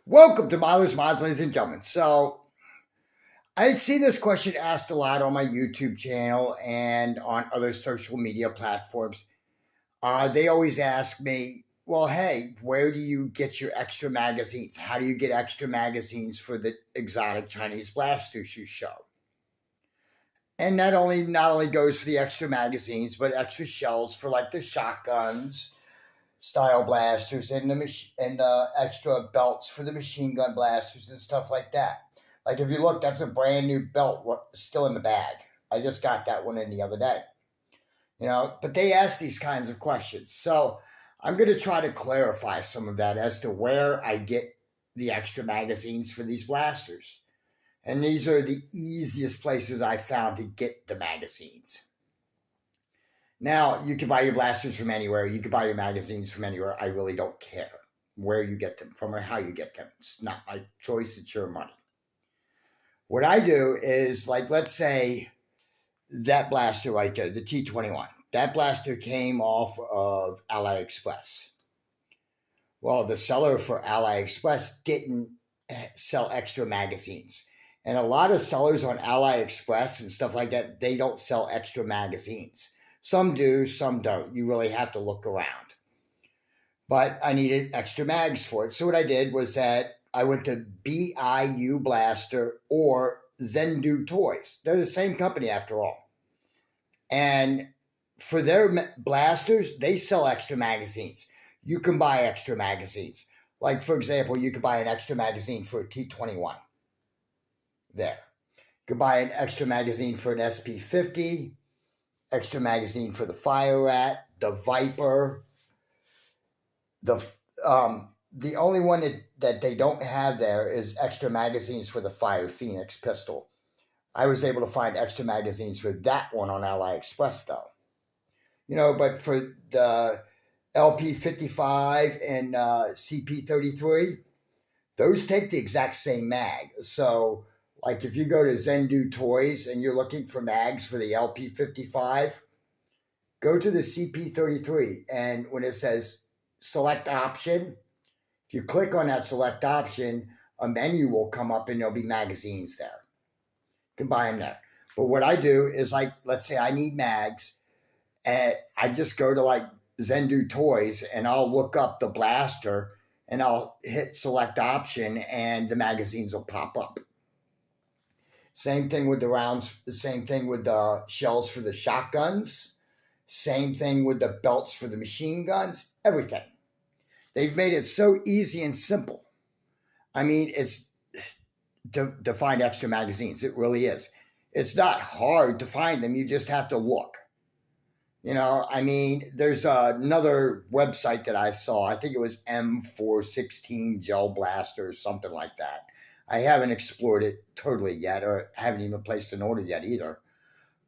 Welcome to Milers Mods, ladies and gentlemen. So, I see this question asked a lot on my YouTube channel and on other social media platforms. They always ask me, well, hey, where do you get your extra magazines? How do you get extra magazines for the exotic Chinese blasters you show? And that only not only goes for the extra magazines, but extra shells for like the shotguns, style blasters, and the extra belts for the machine gun blasters and stuff like that. Like if you look, that's a brand new belt still in the bag. I just got that one in the other day. But they ask these kinds of questions. So I'm going to try to clarify some of that as to where I get the extra magazines for these blasters. And these are the easiest places I found to get the magazines. Now, you can buy your blasters from anywhere. You can buy your magazines from anywhere. I really don't care where you get them from or how you get them. It's not my choice. It's your money. What I do is, like, let's say that blaster right there, the T21. That blaster came off of AliExpress. Well, the seller for AliExpress didn't sell extra magazines. And a lot of sellers on AliExpress and stuff like that, they don't sell extra magazines. Some do, some don't. You really have to look around. But I needed extra mags for it. So what I did was that I went to BIU Blaster or Zendoo Toys. They're the same company after all. And for their blasters, they sell extra magazines. You can buy extra magazines. Like, for example, you could buy an extra magazine for a T21. There. You could buy an extra magazine for an SP50. Extra magazine for the Fire Rat, the Viper. The only one that they don't have there is extra magazines for the Fire Phoenix pistol. I was able to find extra magazines for that one on AliExpress though. But for the LP55 and CP33, those take the exact same mag. So, like if you go to Zendoo Toys and you're looking for mags for the LP55, go to the CP33, and when it says select option, if you click on that select option, a menu will come up and there'll be magazines there. You can buy them there. But what I do is, like, let's say I need mags, and I just go to like Zendoo Toys and I'll look up the blaster and I'll hit select option and the magazines will pop up. Same thing with the rounds, the same thing with the shells for the shotguns, same thing with the belts for the machine guns, everything. They've made it so easy and simple. I mean, it's to find extra magazines. It really is. It's not hard to find them. You just have to look. There's another website that I saw. I think it was M416 Gel Blaster or something like that. I haven't explored it totally yet, or haven't even placed an order yet either,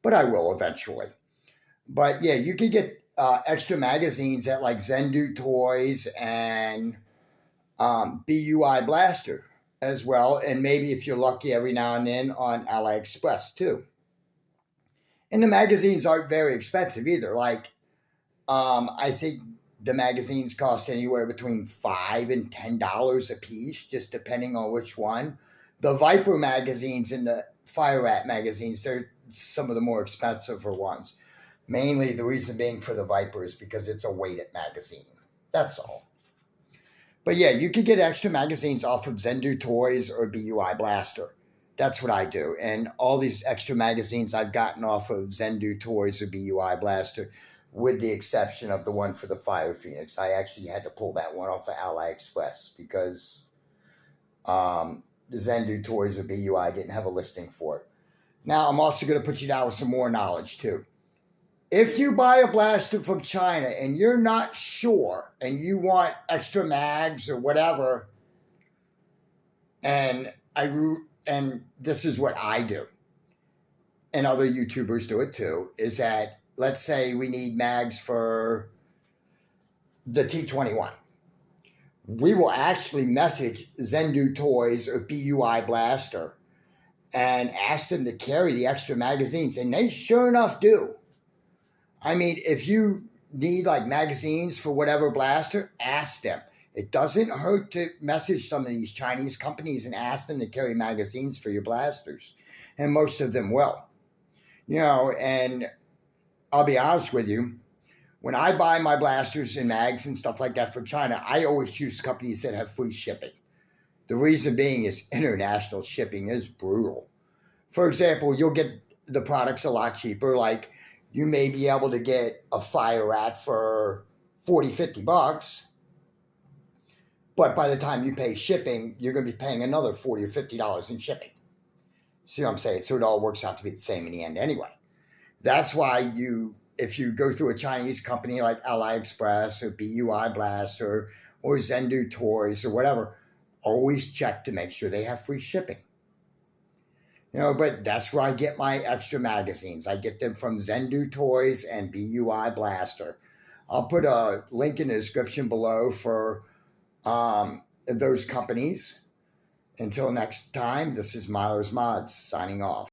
but I will eventually. But yeah, you can get extra magazines at like Zendoo Toys and BUI Blaster as well, and maybe if you're lucky every now and then on AliExpress too. And the magazines aren't very expensive either. Like, I think the magazines cost anywhere between $5 and $10 a piece, just depending on which one. The Viper magazines and the Fire Rat magazines, they're some of the more expensive ones. Mainly the reason being for the Viper is because it's a weighted magazine. That's all. But yeah, you could get extra magazines off of Zendoo Toys or BUI Blaster. That's what I do. And all these extra magazines I've gotten off of Zendoo Toys or BUI Blaster, with the exception of the one for the Fire Phoenix. I actually had to pull that one off of AliExpress because the Zendoo Toys or BUI didn't have a listing for it. Now, I'm also going to put you down with some more knowledge, too. If you buy a blaster from China and you're not sure and you want extra mags or whatever, and this is what I do, and other YouTubers do it too, is that let's say we need mags for the T21. We will actually message Zendoo Toys or BUI Blaster and ask them to carry the extra magazines, and they sure enough do. I mean, if you need like magazines for whatever blaster, ask them. It doesn't hurt to message some of these Chinese companies and ask them to carry magazines for your blasters. And most of them will. And I'll be honest with you, when I buy my blasters and mags and stuff like that from China, I always choose companies that have free shipping. The reason being is international shipping is brutal. For example, you'll get the products a lot cheaper. Like you may be able to get a fire rat for $40-50, but by the time you pay shipping, you're going to be paying another $40 or $50 in shipping. See what I'm saying? So it all works out to be the same in the end anyway. That's why if you go through a Chinese company like AliExpress or BUI Blaster or Zendoo Toys or whatever, always check to make sure they have free shipping. But that's where I get my extra magazines. I get them from Zendoo Toys and BUI Blaster. I'll put a link in the description below for those companies. Until next time, this is Myler's Mods signing off.